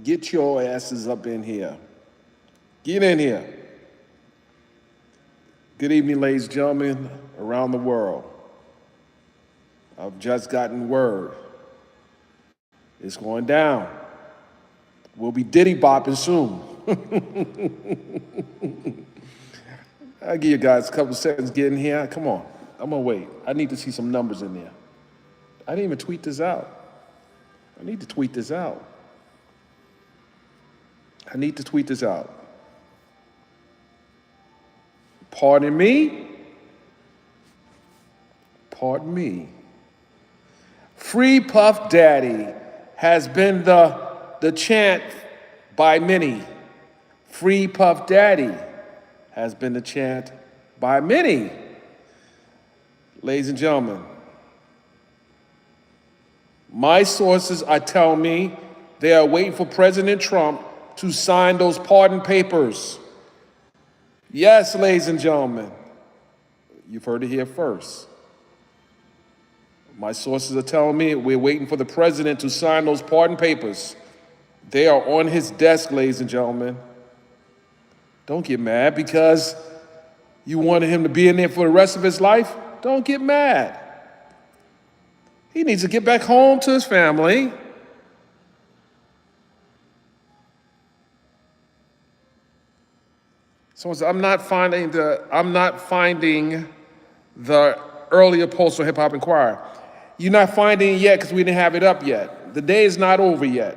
Get your asses up in here. Get in here. Good evening, ladies and gentlemen around the world. I've just gotten word. It's going down. We'll be Diddy bopping soon. I'll give you guys a couple seconds to get in here. Come on. I'm going to wait. I need to see some numbers in there. I didn't even tweet this out. I need to tweet this out. Pardon me. Free Puff Daddy has been the chant by many. Free Puff Daddy has been the chant by many. Ladies and gentlemen, my sources are telling me they are waiting for President Trump to sign those pardon papers. Yes, ladies and gentlemen, you've heard it here first. My sources are telling me we're waiting for the president to sign those pardon papers. They are on his desk, ladies and gentlemen. Don't get mad because you wanted him to be in there for the rest of his life. Don't get mad. He needs to get back home to his family. Someone said, I'm not finding the earlier post on Hip Hop Inquirer. You're not finding it yet because we didn't have it up yet. The day is not over yet.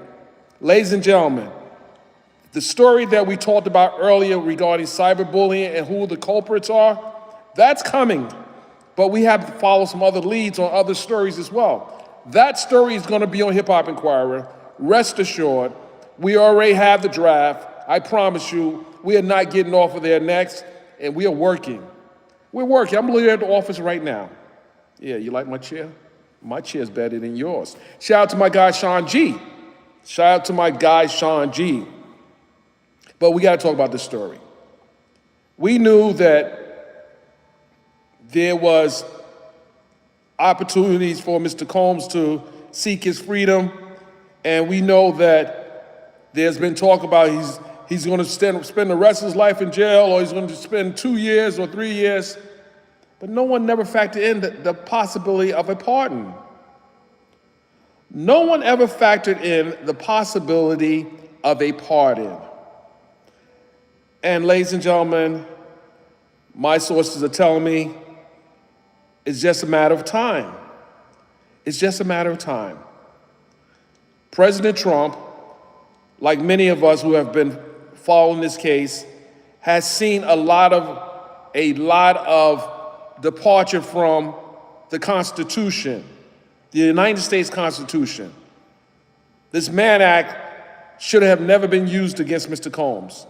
Ladies and gentlemen, the story that we talked about earlier regarding cyberbullying and who the culprits are, that's coming. But we have to follow some other leads on other stories as well. That story is going to be on Hip Hop Inquirer. Rest assured, we already have the draft. I promise you, we are not getting off of there next, and we are working. We're working. I'm literally at the office right now. Yeah, you like my chair? My chair's better than yours. Shout out to my guy, Sean G. But we got to talk about this story. We knew that there was opportunities for Mr. Combs to seek his freedom, and we know that there's been talk about he's going to spend the rest of his life in jail, or he's going to spend 2 years or 3 years. But no one never factored in the possibility of a pardon. No one ever factored in the possibility of a pardon. And ladies and gentlemen, my sources are telling me it's just a matter of time. It's just a matter of time. President Trump, like many of us who have been following this case, has seen a lot of departure from the Constitution, the United States Constitution. This Mann Act should have never been used against Mr. Combs.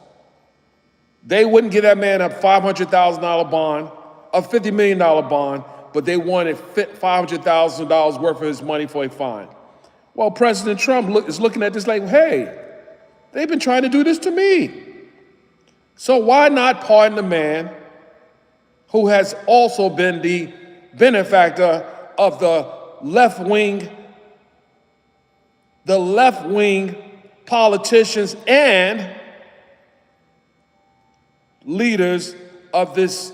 They wouldn't give that man a $500,000 bond, a $50 million bond, but they wanted $500,000 worth of his money for a fine. Well, President Trump is looking at this like, hey, they've been trying to do this to me. So why not pardon the man who has also been the benefactor of the left-wing politicians and leaders of this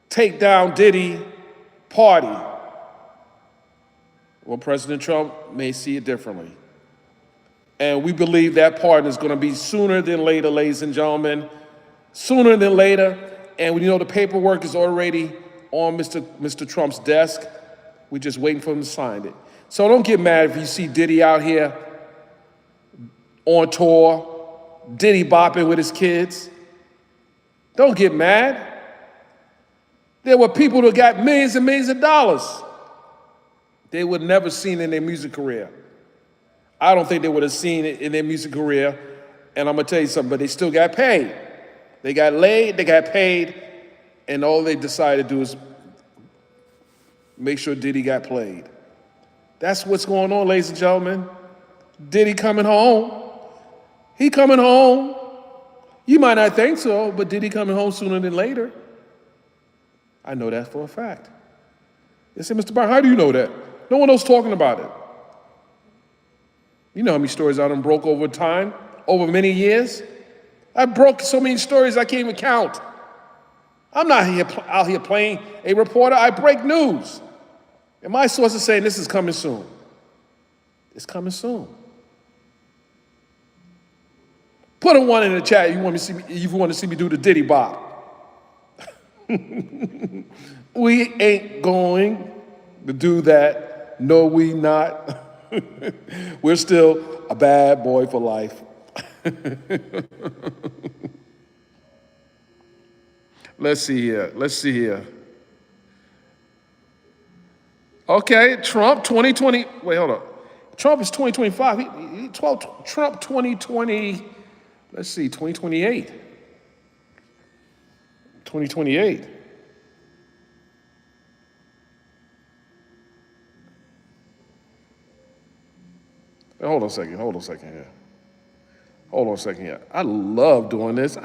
take down Diddy party? Well, President Trump may see it differently. And we believe that pardon is going to be sooner than later, ladies and gentlemen. Sooner than later. And we know the paperwork is already on Mr. Trump's desk. We're just waiting for him to sign it. So don't get mad if you see Diddy out here on tour, Diddy bopping with his kids. Don't get mad. There were people that got millions and millions of dollars they would never seen in their music career. I don't think they would have seen it in their music career. And I'm going to tell you something, but they still got paid. They got laid, they got paid, and all they decided to do is make sure Diddy got played. That's what's going on, ladies and gentlemen. Diddy coming home. He coming home. You might not think so, but Diddy coming home sooner than later. I know that for a fact. They said, Mr. Byron, how do you know that? No one else talking about it. You know how many stories I done broke over time, over many years? I broke so many stories I can't even count. I'm not out here playing a reporter. I break news. And my sources saying this is coming soon. It's coming soon. Put a 1 in the chat if you want to see me do the Diddy bop. We ain't going to do that. No, we not. We're still a bad boy for life. Let's see here. Okay, Trump 2020. Wait, hold on. Trump is 2025. Trump 2020. Let's see, 2028. 2028. Hold on a second here. Hold on a second here. I love doing this.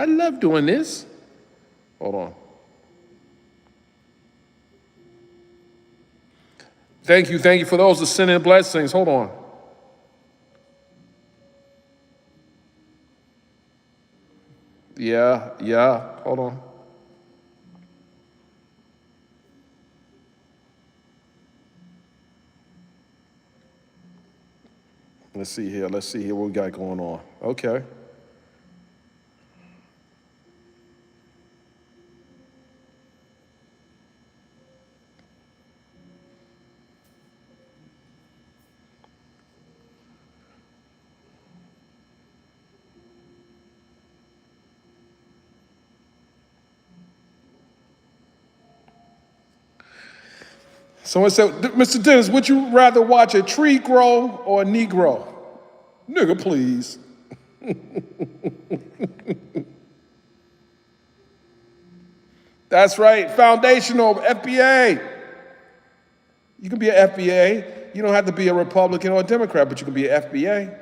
Hold on. Thank you for those that send in blessings. Hold on. Yeah, hold on. Let's see here what we got going on. Okay. Someone said, Mr. Dennis, would you rather watch a tree grow or a Negro? Nigga, please. That's right, foundational, FBA. You can be an FBA. You don't have to be a Republican or a Democrat, but you can be an FBA.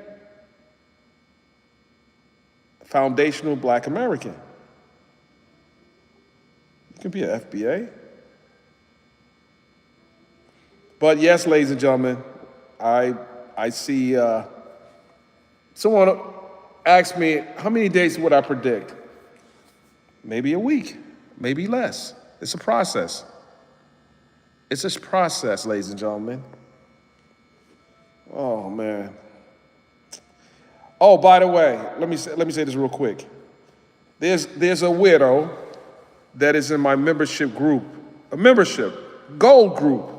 Foundational Black American. You can be an FBA. But yes, ladies and gentlemen, I see someone asked me, how many days would I predict? Maybe a week, maybe less. It's a process. It's a process, ladies and gentlemen. Oh, man. Oh, by the way, let me say this real quick. There's a widow that is in my membership group, a membership, gold group,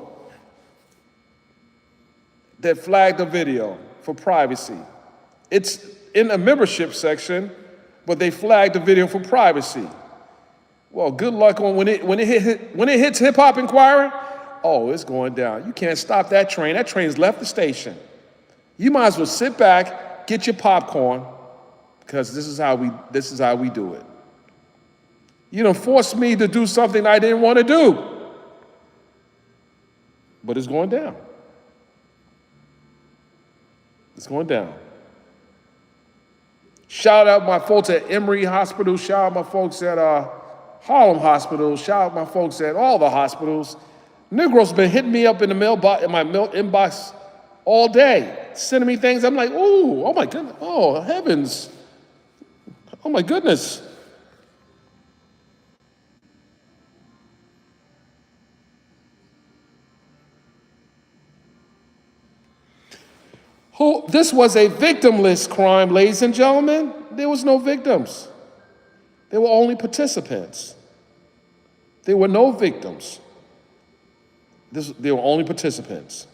that flagged a video for privacy. It's in a membership section, but they flagged the video for privacy. Well, good luck on when it hits Hip Hop Inquirer. Oh, it's going down. You can't stop that train. That train's left the station. You might as well sit back, get your popcorn, because this is how we do it. You done forced me to do something I didn't want to do. But it's going down. It's going down. Shout out my folks at Emory Hospital. Shout out my folks at Harlem Hospital. Shout out my folks at all the hospitals. Negroes been hitting me up in the mailbox, in my mail inbox all day, sending me things. I'm like, ooh, oh my goodness, oh heavens, oh my goodness. This was a victimless crime, ladies and gentlemen. There was no victims. There were only participants. There were no victims. There were only participants.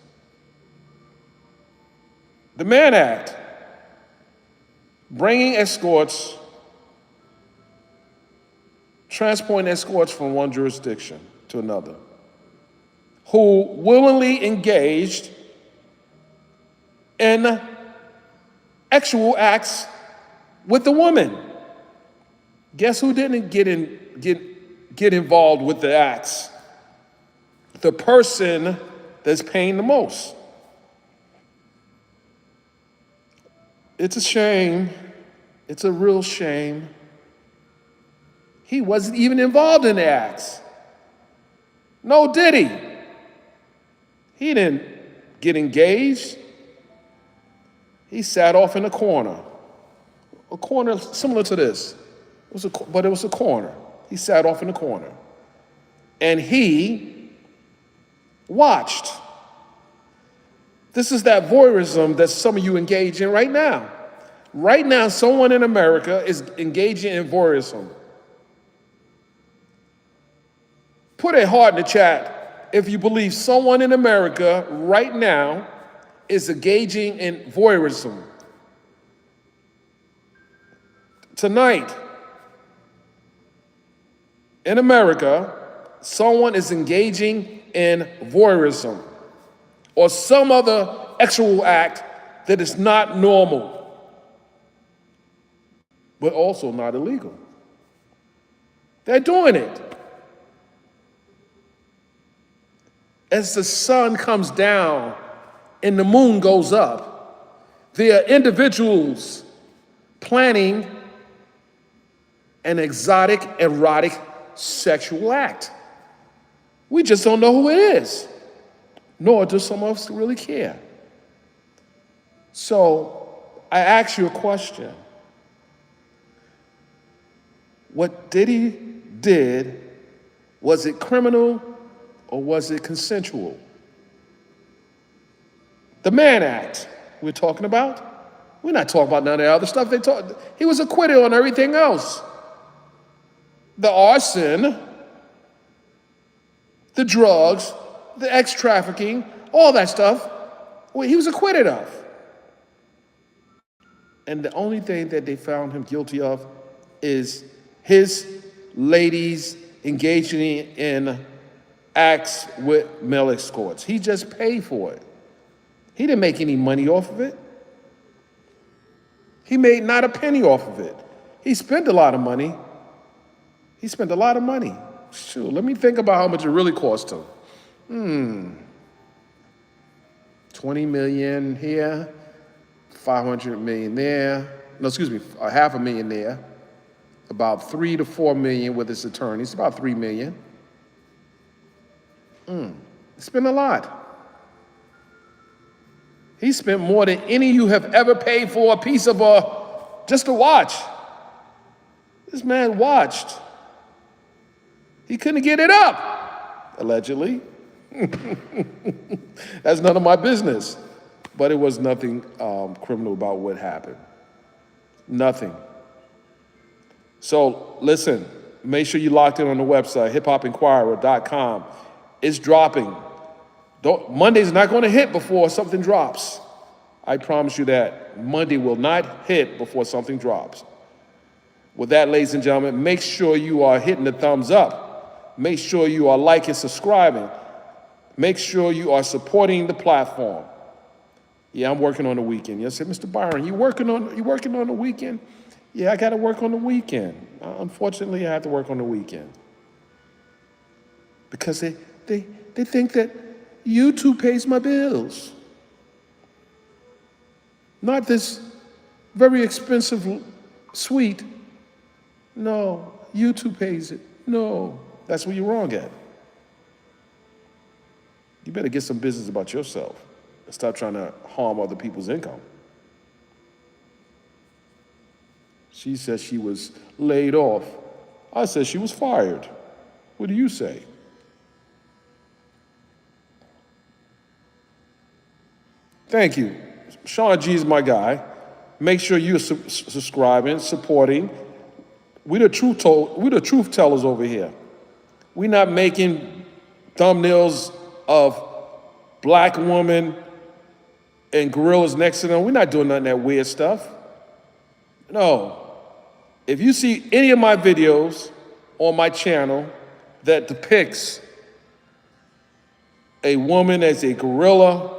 The Mann Act, bringing escorts, transporting escorts from one jurisdiction to another, who willingly engaged in actual acts with the woman. Guess who didn't get involved with the acts? The person that's paying the most. It's a shame. It's a real shame. He wasn't even involved in the acts. No, Diddy. He didn't get engaged. He sat off in a corner similar to this. But it was a corner. He sat off in the corner. And he watched. This is that voyeurism that some of you engage in right now. Right now, someone in America is engaging in voyeurism. Put a heart in the chat if you believe someone in America right now is engaging in voyeurism. Tonight, in America, someone is engaging in voyeurism or some other sexual act that is not normal, but also not illegal. They're doing it. As the sun comes down and the moon goes up, there are individuals planning an exotic, erotic sexual act. We just don't know who it is, nor do some of us really care. So I ask you a question. What Diddy did, was it criminal or was it consensual? The Mann Act we're talking about, we're not talking about none of the other stuff. He was acquitted on everything else. The arson, the drugs, the ex-trafficking, all that stuff, he was acquitted of. And the only thing that they found him guilty of is his ladies engaging in acts with male escorts. He just paid for it. He didn't make any money off of it. He made not a penny off of it. He spent a lot of money. Shoot, let me think about how much it really cost him. 20 million here, 500 million there. No, excuse me, $500,000 there. About 3 to 4 million with his attorneys, about 3 million. He spent a lot. He spent more than any of you have ever paid for a piece of just a watch. This man watched. He couldn't get it up, allegedly. That's none of my business. But it was nothing criminal about what happened. Nothing. So listen, make sure you locked in on the website, hiphopinquirer.com. It's dropping. Monday's not going to hit before something drops. I promise you that. Monday will not hit before something drops. With that, ladies and gentlemen, make sure you are hitting the thumbs up. Make sure you are liking, subscribing. Make sure you are supporting the platform. Yeah, I'm working on the weekend. You said, Mr. Byron, you working on the weekend? Yeah, I got to work on the weekend. Unfortunately, I have to work on the weekend. Because they think that YouTube pays my bills. Not this very expensive suite. No, YouTube pays it. No, that's where you're wrong at. You better get some business about yourself and stop trying to harm other people's income. She said she was laid off. I said she was fired. What do you say? Thank you. Sean G is my guy. Make sure you're subscribing, supporting. We're the truth tellers over here. We're not making thumbnails of black women and gorillas next to them. We're not doing none of that weird stuff. No. If you see any of my videos on my channel that depicts a woman as a gorilla,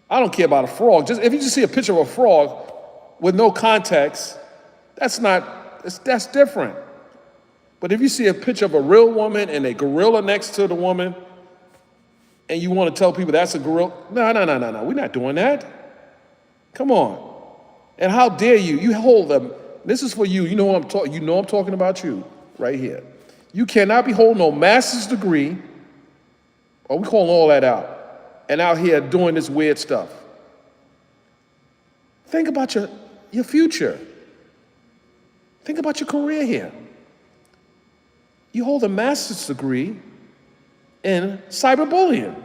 I don't care about a frog. If you just see a picture of a frog with no context, that's different. But if you see a picture of a real woman and a gorilla next to the woman, and you want to tell people that's a gorilla, no, we're not doing that. Come on. And how dare you? You hold them. This is for you. You know I'm talking about you right here. You cannot be holding no master's degree, or we calling all that out, and out here doing this weird stuff. Think about your future. Think about your career here. You hold a master's degree in cyberbullying.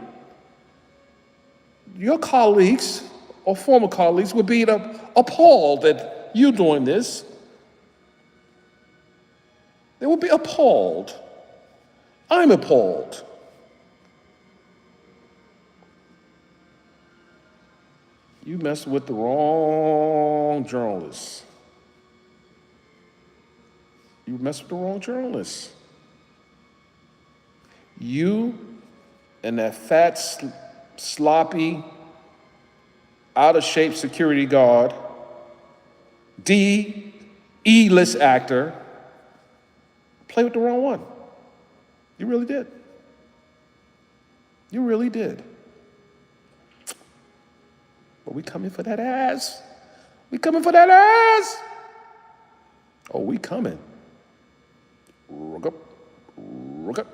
Your colleagues or former colleagues would be appalled that you're doing this. They would be appalled. I'm appalled. You messed with the wrong journalists. You messed with the wrong journalists. You and that fat, sloppy, out-of-shape security guard, E-list actor, played with the wrong one. You really did. You really did. But we coming for that ass. We coming for that ass. Oh, we coming. Rook up. Rook up.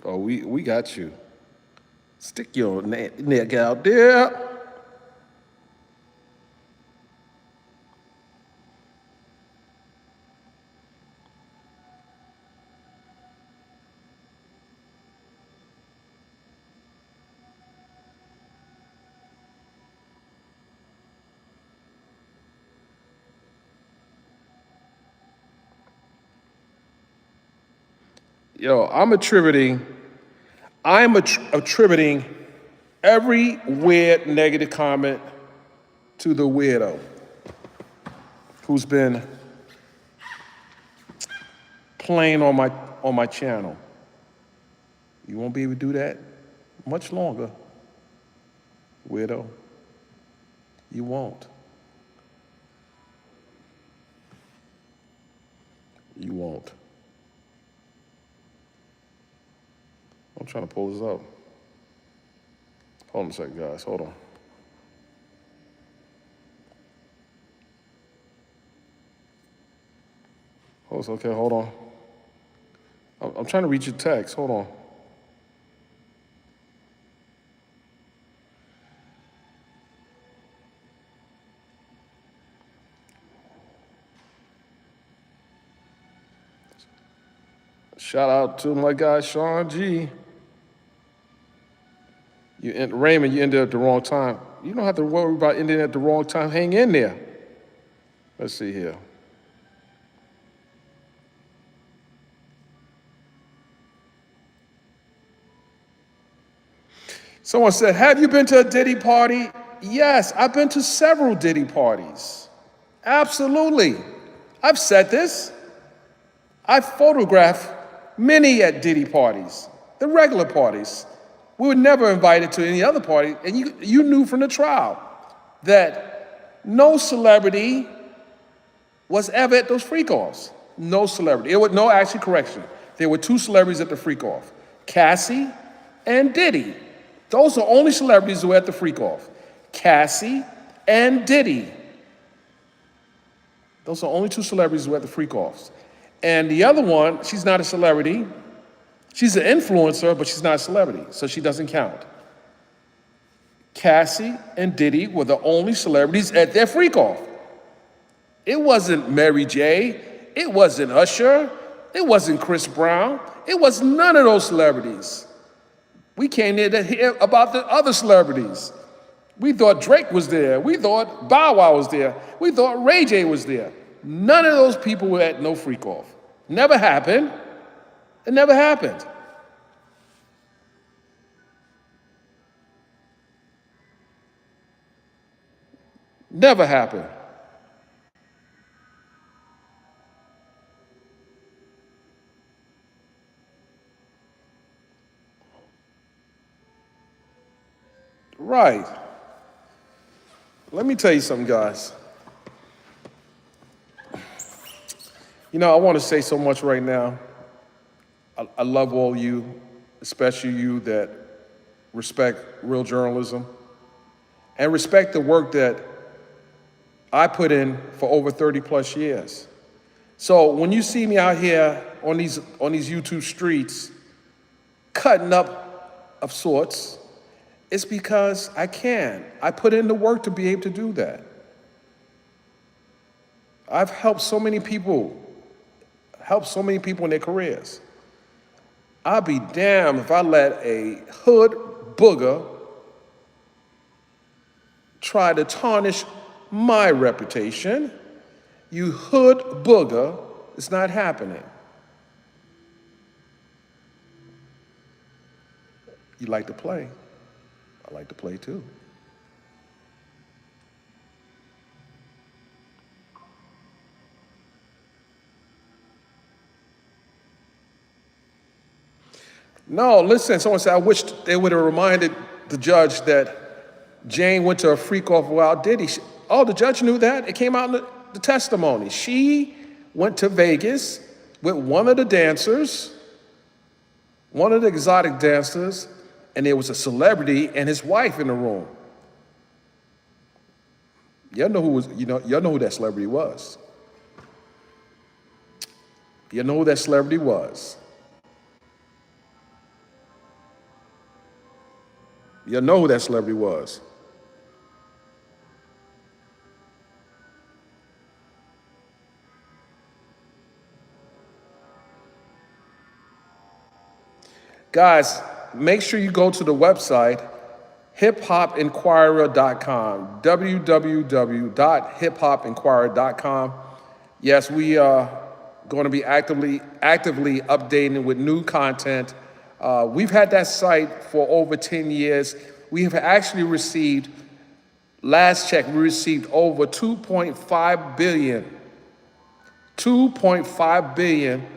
Oh, we got you. Stick your neck out there. Yo, I'm attributing every weird negative comment to the weirdo who's been playing on my channel. You won't be able to do that much longer, weirdo. You won't. You won't. I'm trying to pull this up. Hold on a second, guys. Hold on. Okay, hold on. I'm trying to read your text. Hold on. Shout out to my guy, Sean G. Raymond, you ended at the wrong time. You don't have to worry about ending at the wrong time. Hang in there. Let's see here. Someone said, have you been to a Diddy party? Yes, I've been to several Diddy parties. Absolutely. I've said this. I've photographed many at Diddy parties, the regular parties. We were never invited to any other party, and you knew from the trial that no celebrity was ever at those freak-offs. No celebrity. Actually, correction. There were two celebrities at the freak-off, Cassie and Diddy. Those are the only celebrities who were at the freak-off. Cassie and Diddy. Those are the only two celebrities who were at the freak-offs. And the other one, she's not a celebrity. She's an influencer, but she's not a celebrity, so she doesn't count. Cassie and Diddy were the only celebrities at their freak-off. It wasn't Mary J. It wasn't Usher. It wasn't Chris Brown. It was none of those celebrities. We came there to hear about the other celebrities. We thought Drake was there. We thought Bow Wow was there. We thought Ray J was there. None of those people were at no freak-off. Never happened. It never happened. Never happened. Right. Let me tell you something, guys. I want to say so much right now. I love all you, especially you that respect real journalism and respect the work that I put in for over 30 plus years. So when you see me out here on these YouTube streets, cutting up of sorts, it's because I can. I put in the work to be able to do that. I've helped so many people in their careers. I'll be damned if I let a hood booger try to tarnish my reputation. You hood booger, it's not happening. You like to play. I like to play too. No, listen, someone said, I wish they would have reminded the judge that Jane went to a freak off wild Diddy. Oh, the judge knew that? It came out in the testimony. She went to Vegas with one of the dancers, one of the exotic dancers, and there was a celebrity and his wife in the room. Y'all know who that celebrity was. You know who that celebrity was. You know who that celebrity was. Guys, make sure you go to the website, hiphopinquirer.com, www.hiphopinquirer.com. Yes, we are going to be actively updating with new content. We've had that site for over 10 years. We have actually received, last check, we received over 2.5 billion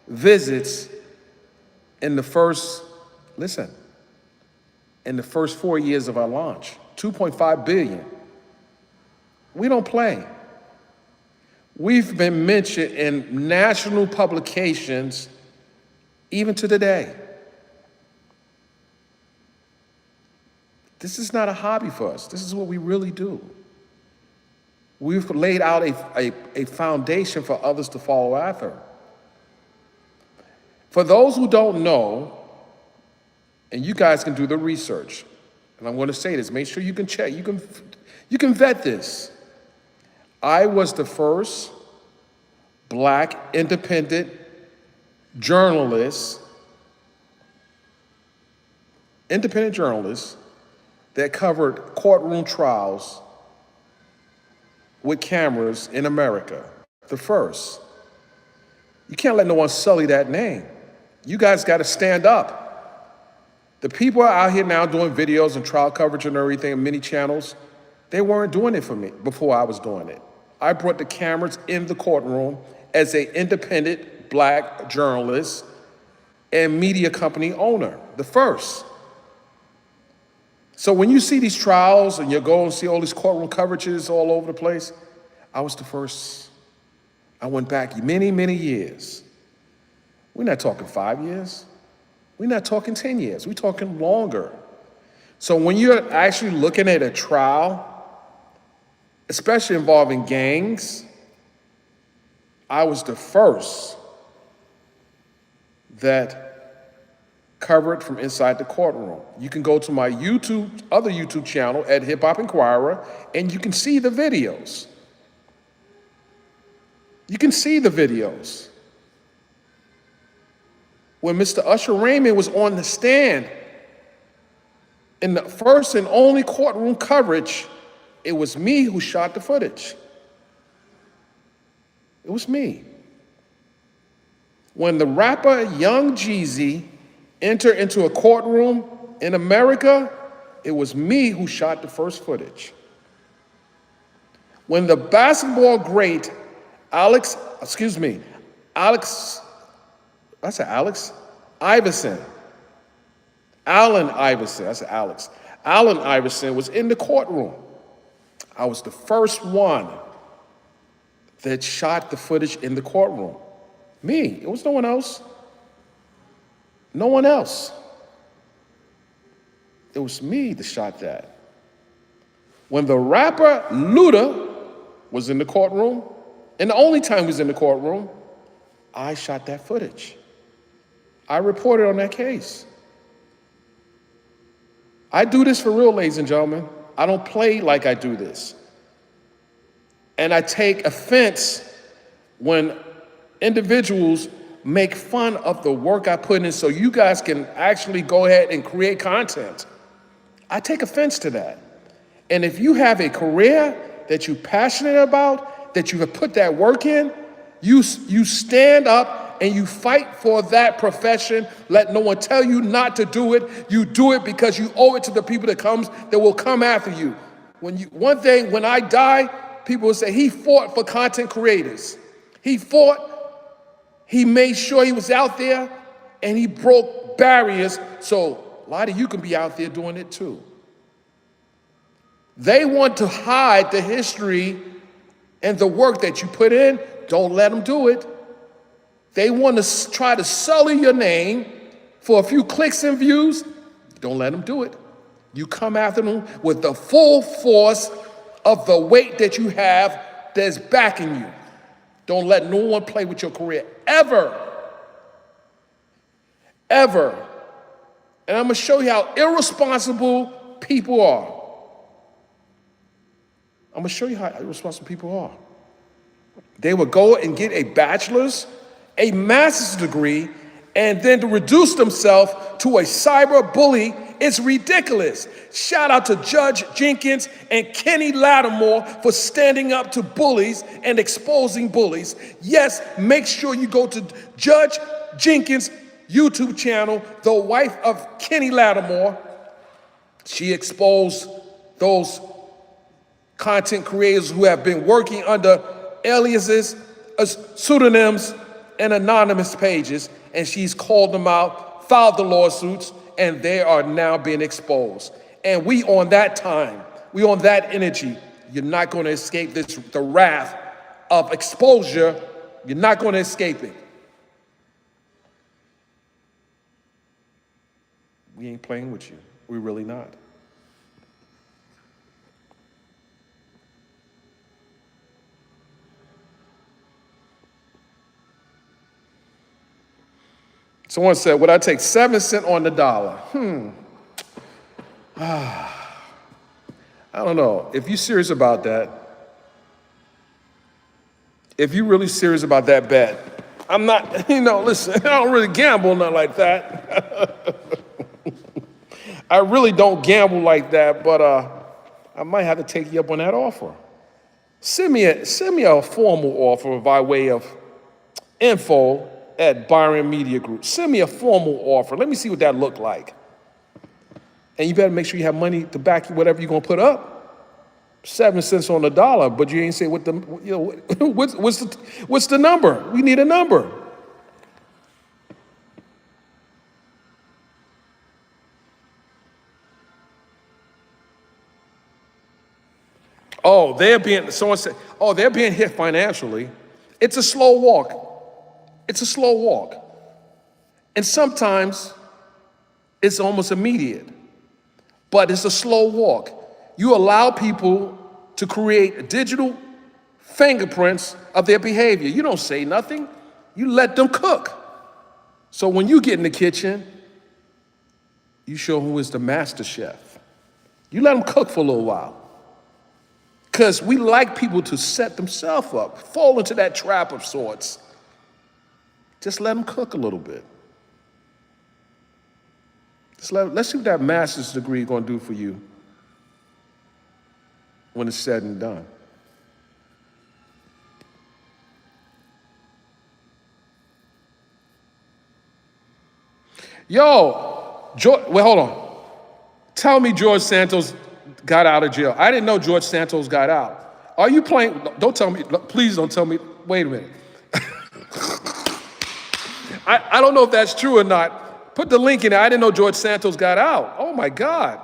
visits in the first 4 years of our launch. 2.5 billion. We don't play. We've been mentioned in national publications even to today. This is not a hobby for us. This is what we really do. We've laid out a foundation for others to follow after. For those who don't know, and you guys can do the research, and I'm going to say this, make sure you can check, you can vet this. I was the first Black independent journalist that covered courtroom trials with cameras in America. The first. You can't let no one sully that name. You guys got to stand up. The people are out here now doing videos and trial coverage and everything, many channels. They weren't doing it for me before I was doing it. I brought the cameras in the courtroom as an independent Black journalist and media company owner, the first. So when you see these trials and you go and see all these courtroom coverages all over the place, I was the first. I went back many, many years. We're not talking 5 years. We're not talking 10 years. We're talking longer. So when you're actually looking at a trial, especially involving gangs, I was the first that covered from inside the courtroom. You can go to my other YouTube channel at Hip Hop Inquirer, and you can see the videos. You can see the videos. When Mr. Usher Raymond was on the stand, in the first and only courtroom coverage, it was me who shot the footage. It was me. When the rapper Young Jeezy entered into a courtroom in America, it was me who shot the first footage. When the basketball great Allen Iverson was in the courtroom, I was the first one that shot the footage in the courtroom. Me. It was no one else. No one else. It was me that shot that. When the rapper Luda was in the courtroom, and the only time he was in the courtroom, I shot that footage. I reported on that case. I do this for real, ladies and gentlemen. I don't play like I do this. And I take offense when individuals make fun of the work I put in so you guys can actually go ahead and create content. I take offense to that. And if you have a career that you're passionate about, that you have put that work in, you stand up and you fight for that profession. Let no one tell you not to do it. You do it because you owe it to the people that will come after you. One thing, when I die, people will say, he fought for content creators. He fought, he made sure he was out there, and he broke barriers so a lot of you can be out there doing it too. They want to hide the history and the work that you put in. Don't let them do it. They want to try to sully your name for a few clicks and views. Don't let them do it. You come after them with the full force of the weight that you have that's backing you. Don't let no one play with your career, ever. Ever. And I'm going to show you how irresponsible people are. I'm going to show you how irresponsible people are. They would go and get a bachelor's, a master's degree, and then to reduce themselves to a cyber bully. It's ridiculous. Shout out to Judge Jenkins and Kenny Lattimore for standing up to bullies and exposing bullies. Yes, make sure you go to Judge Jenkins' YouTube channel, the wife of Kenny Lattimore. She exposed those content creators who have been working under aliases, pseudonyms, and anonymous pages, and she's called them out, filed the lawsuits, and they are now being exposed. And we on that time, we on that energy. You're not going to escape the wrath of exposure. You're not going to escape it. We ain't playing with you. We're really not. Someone said, would I take 7 cents on the dollar? I don't know. If you're serious about that, if you're really serious about that bet, I'm not, listen, I don't really gamble, nothing like that. I really don't gamble like that, but I might have to take you up on that offer. Send me a formal offer by way of info at Byron Media Group. Send me a formal offer. Let me see what that looked like. And you better make sure you have money to back whatever you're gonna put up. 7 cents on the dollar, but you ain't say what the, what's the number? We need a number. Someone said, they're being hit financially. It's a slow walk. It's a slow walk. And sometimes it's almost immediate, but it's a slow walk. You allow people to create digital fingerprints of their behavior. You don't say nothing. You let them cook. So when you get in the kitchen, you show who is the master chef. You let them cook for a little while. Because we like people to set themselves up, fall into that trap of sorts. Just let them cook a little bit. Let's see what that master's degree is going to do for you when it's said and done. Hold on. Tell me George Santos got out of jail. I didn't know George Santos got out. Are you playing? Don't tell me. Please don't tell me. Wait a minute. I don't know if that's true or not. Put the link in there. I didn't know George Santos got out. Oh my God.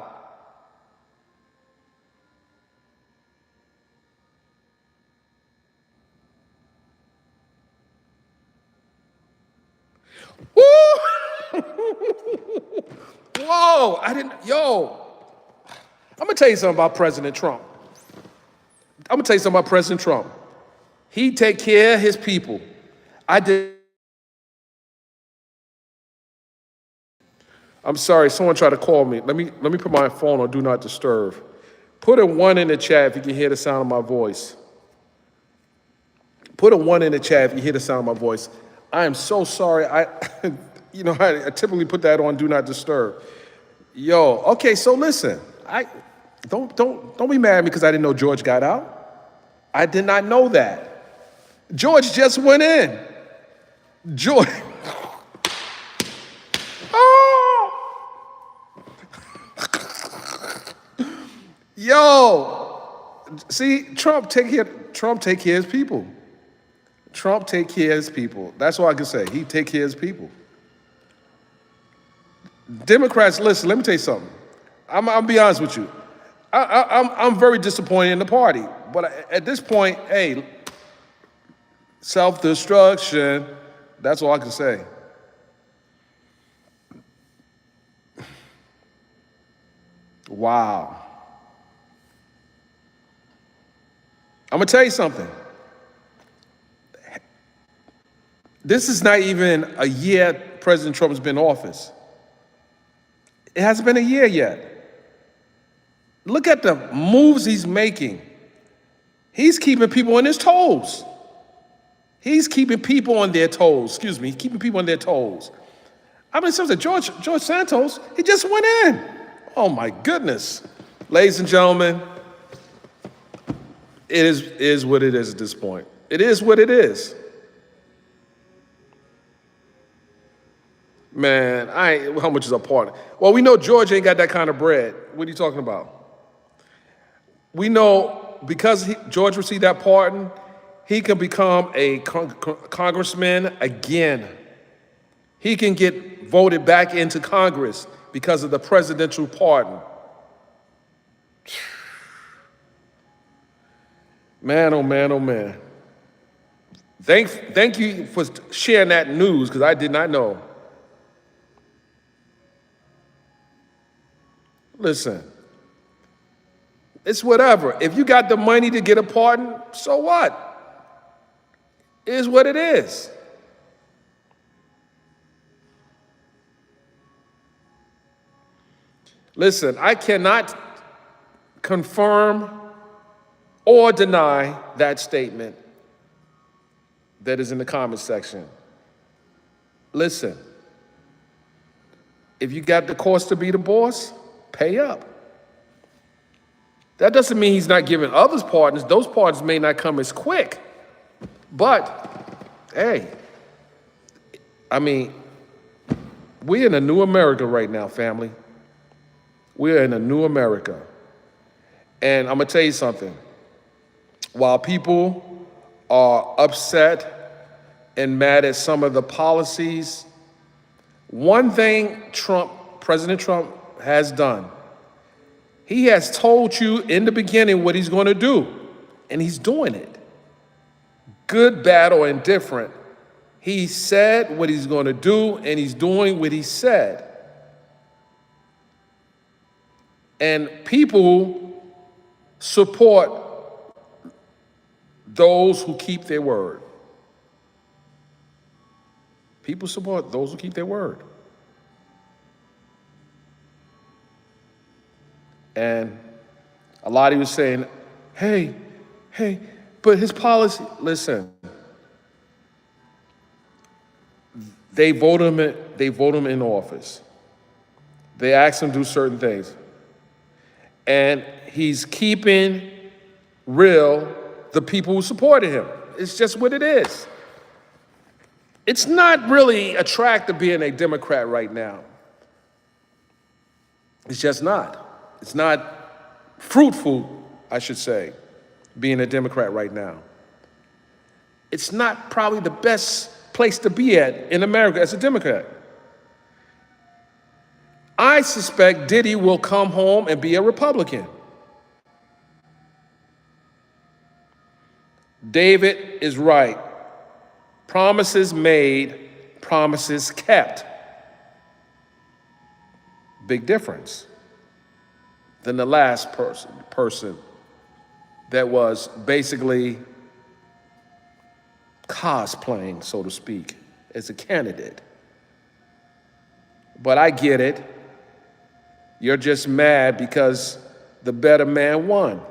Woo! Whoa, I didn't, yo. I'm gonna tell you something about President Trump. He take care of his people. I'm sorry, someone tried to call me. Let me put my phone on Do Not Disturb. Put a 1 in the chat if you can hear the sound of my voice. Put a 1 in the chat if you hear the sound of my voice. I am so sorry. I typically put that on Do Not Disturb. Yo, okay, so listen. Don't be mad at me because I didn't know George got out. I did not know that. George just went in. George. Yo, see, Trump take care of his people. Trump take care of his people. That's all I can say. He take care of his people. Democrats, listen, let me tell you something. I'll be honest with you. I'm very disappointed in the party. But at this point, hey, self-destruction, that's all I can say. Wow. I'm gonna tell you something. This is not even a year President Trump has been in office. It hasn't been a year yet. Look at the moves he's making. He's keeping people on his toes. He's keeping people on their toes. He's keeping people on their toes. I mean, seriously, George Santos, he just went in. Oh my goodness. Ladies and gentlemen, it is what it is at this point. It is what it is. Man, how much is a pardon? Well, we know George ain't got that kind of bread. What are you talking about? We know because George received that pardon, he can become a congressman again. He can get voted back into Congress because of the presidential pardon. Man, oh man, oh man. Thank you for sharing that news because I did not know. Listen, it's whatever. If you got the money to get a pardon, so what? It is what it is. Listen, I cannot confirm or deny that statement that is in the comment section. Listen, if you got the cost to be the boss, pay up. That doesn't mean he's not giving others pardons. Those pardons may not come as quick. But, hey, I mean, we're in a new America right now, family. We're in a new America. And I'm going to tell you something. While people are upset and mad at some of the policies, one thing President Trump has done, he has told you in the beginning what he's going to do, and he's doing it. Good, bad, or indifferent, he said what he's going to do, and he's doing what he said. And people support those who keep their word. People support those who keep their word. And a lot of you saying, hey, but his policy, listen, they vote him in office. They ask him to do certain things. And he's keeping real the people who supported him. It's just what it is. It's not really attractive being a Democrat right now. It's just not. It's not fruitful, I should say, being a Democrat right now. It's not probably the best place to be at in America as a Democrat. I suspect Diddy will come home and be a Republican. David is right. Promises made promises kept. Big difference than the last person that was basically cosplaying, so to speak, as a candidate. But I get it. You're just mad because the better man won.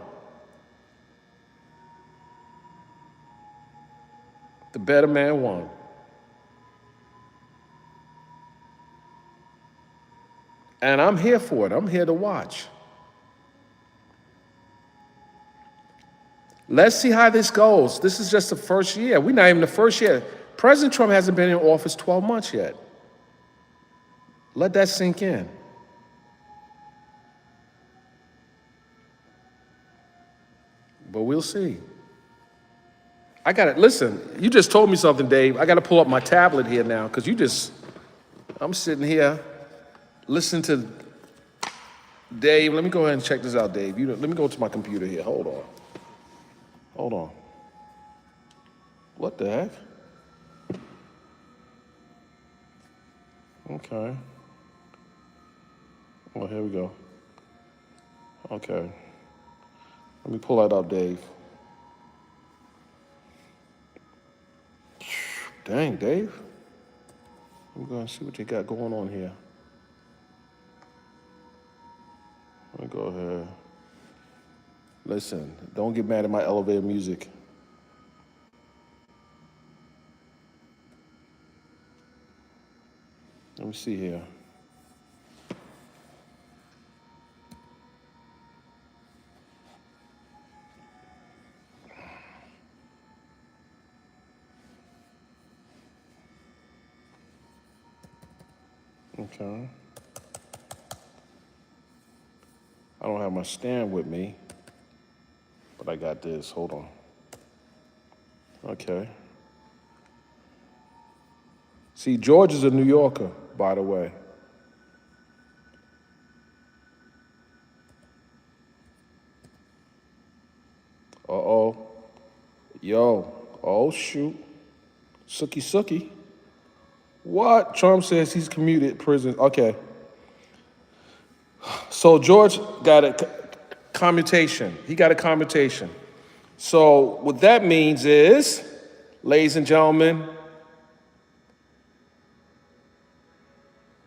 The better man won. And I'm here for it. I'm here to watch. Let's see how this goes. This is just the first year. We're not even the first year. President Trump hasn't been in office 12 months yet. Let that sink in. But we'll see. I got to, listen, you just told me something, Dave. I got to pull up my tablet here now because I'm sitting here listening to Dave. Let me go ahead and check this out, Dave. Let me go to my computer here. Hold on. What the heck? Okay. Oh, here we go. Okay. Let me pull that up, Dave. Dang, Dave. I'm going to see what you got going on here. Let me go ahead. Listen, don't get mad at my elevator music. Let me see here. Okay. I don't have my stand with me, but I got this. Hold on. Okay. See, George is a New Yorker, by the way. Uh-oh. Yo. Oh, shoot. Sookie. What? Trump says he's commuted prison. Okay. So George got a commutation. He got a commutation. So what that means is, ladies and gentlemen,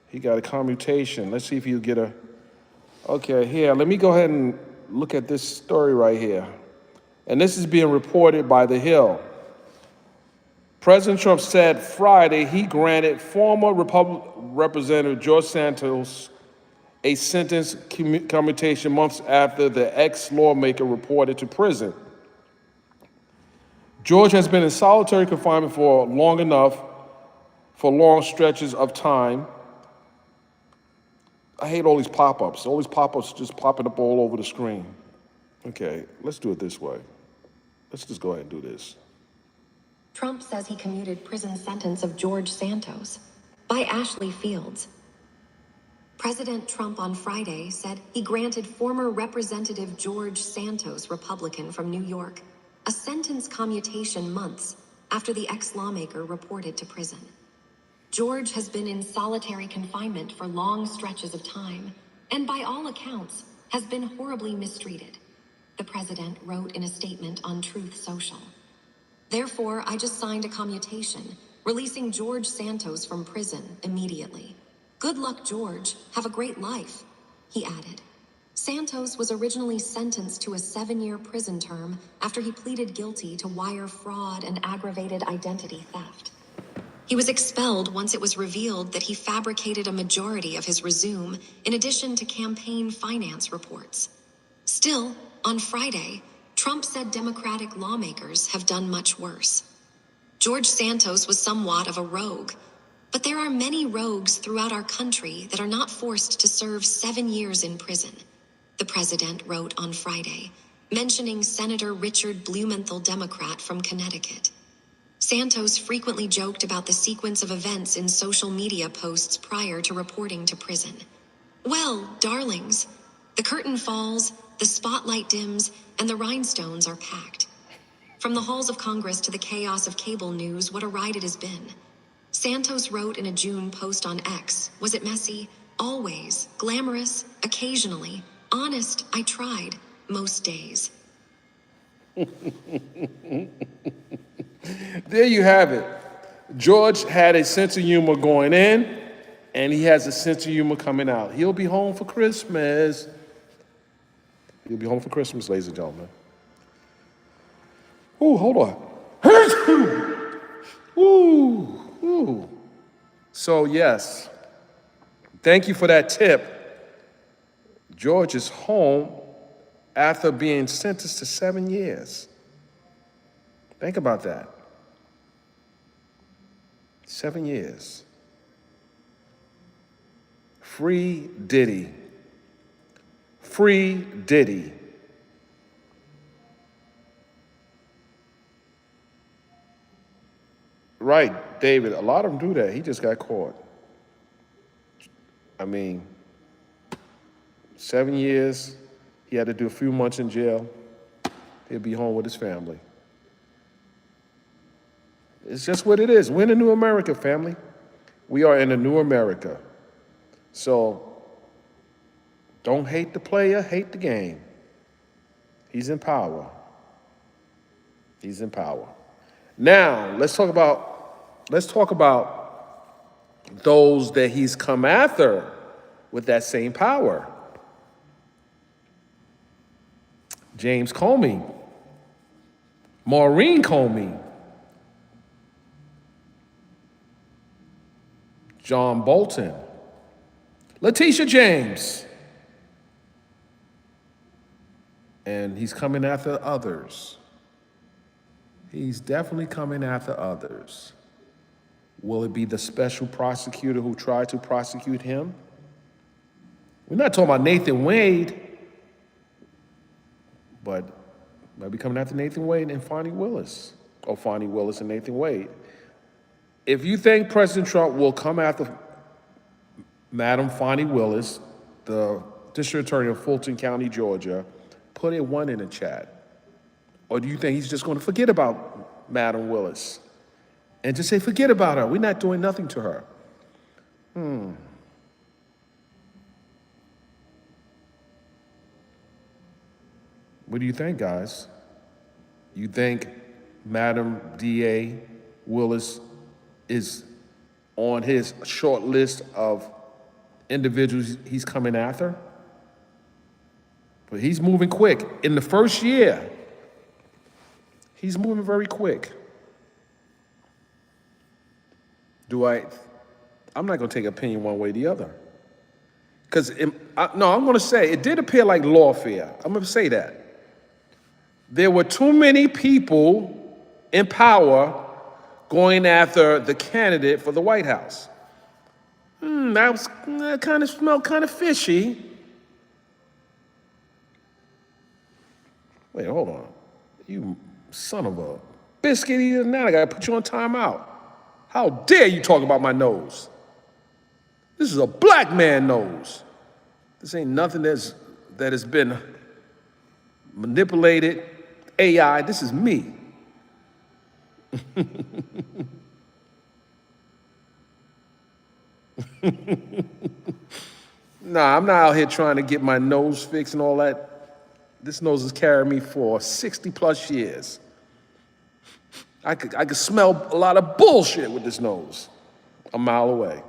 he got a commutation. Let's see if he'll get a... Okay, here, let me go ahead and look at this story right here. And this is being reported by The Hill. President Trump said Friday he granted former Representative George Santos a sentence commutation months after the ex-lawmaker reported to prison. George has been in solitary confinement for long stretches of time. I hate all these pop-ups. All these pop-ups just popping up all over the screen. Okay, let's do it this way. Let's just go ahead and do this. Trump says he commuted prison sentence of George Santos by Ashley Fields. President Trump on Friday said he granted former Representative George Santos, Republican from New York, a sentence commutation months after the ex-lawmaker reported to prison. George has been in solitary confinement for long stretches of time, and by all accounts, has been horribly mistreated, the president wrote in a statement on Truth Social. Therefore, I just signed a commutation, releasing George Santos from prison immediately. Good luck, George. Have a great life, he added. Santos was originally sentenced to a 7-year prison term after he pleaded guilty to wire fraud and aggravated identity theft. He was expelled once it was revealed that he fabricated a majority of his resume in addition to campaign finance reports. Still, on Friday, Trump said Democratic lawmakers have done much worse. George Santos was somewhat of a rogue, but there are many rogues throughout our country that are not forced to serve 7 years in prison, the president wrote on Friday, mentioning Senator Richard Blumenthal, Democrat from Connecticut. Santos frequently joked about the sequence of events in social media posts prior to reporting to prison. Well, darlings, the curtain falls, the spotlight dims, and the rhinestones are packed. From the halls of Congress to the chaos of cable news, what a ride it has been. Santos wrote in a June post on X, "Was it messy? Always. Glamorous? Occasionally. Honest? I tried. Most days." There you have it. George had a sense of humor going in, and he has a sense of humor coming out. He'll be home for Christmas. He'll be home for Christmas, ladies and gentlemen. Ooh, hold on. Ooh. So, yes, thank you for that tip. George is home after being sentenced to 7 years. Think about that. 7 years. Free Diddy. Free Diddy. Right, David, a lot of them do that. He just got caught. I mean, 7 years, he had to do a few months in jail. He'll be home with his family. It's just what it is. We're in a new America, family. We are in a new America. So don't hate the player, hate the game. He's in power. He's in power. Now, let's talk about those that he's come after with that same power. James Comey, Maureen Comey, John Bolton, Letitia James, and he's coming after others. He's definitely coming after others. Will it be the special prosecutor who tried to prosecute him? We're not talking about Nathan Wade, but might be coming after Nathan Wade and Fonnie Willis, or Fonnie Willis and Nathan Wade. If you think President Trump will come after Madam Fonnie Willis, the district attorney of Fulton County, Georgia, put a 1 in the chat. Or do you think he's just going to forget about Madam Willis and just say, forget about her, we're not doing nothing to her? What do you think, guys? You think Madam DA Willis is on his short list of individuals he's coming after? But he's moving quick. In the first year, he's moving very quick. I'm not gonna take opinion one way or the other. Because, I'm gonna say, it did appear like lawfare. I'm gonna say that. There were too many people in power going after the candidate for the White House. That kind of smelled kind of fishy. Wait, hold on. You son of a biscuit eater, now I gotta put you on timeout. How dare you talk about my nose? This is a black man nose. This ain't nothing that has been manipulated, AI, this is me. Nah, I'm not out here trying to get my nose fixed and all that. This nose has carried me for 60 plus years. I could smell a lot of bullshit with this nose a mile away.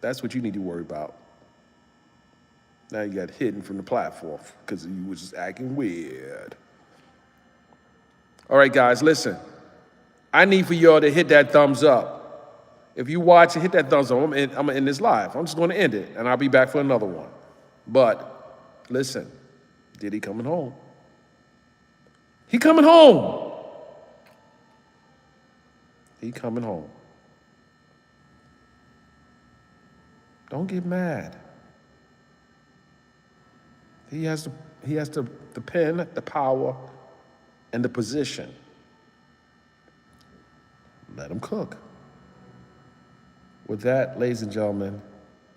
That's what you need to worry about. Now you got hidden from the platform because you was just acting weird. All right, guys, listen. I need for y'all to hit that thumbs up. If you watch it, hit that thumbs up. I'm gonna end this live. I'm just gonna end it, and I'll be back for another one. But listen, Diddy coming home. He coming home. He coming home. Don't get mad. He has the pen, the power, and the position. Let him cook. With that, ladies and gentlemen,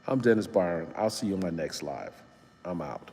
I'm Dennis Byron. I'll see you on my next live. I'm out.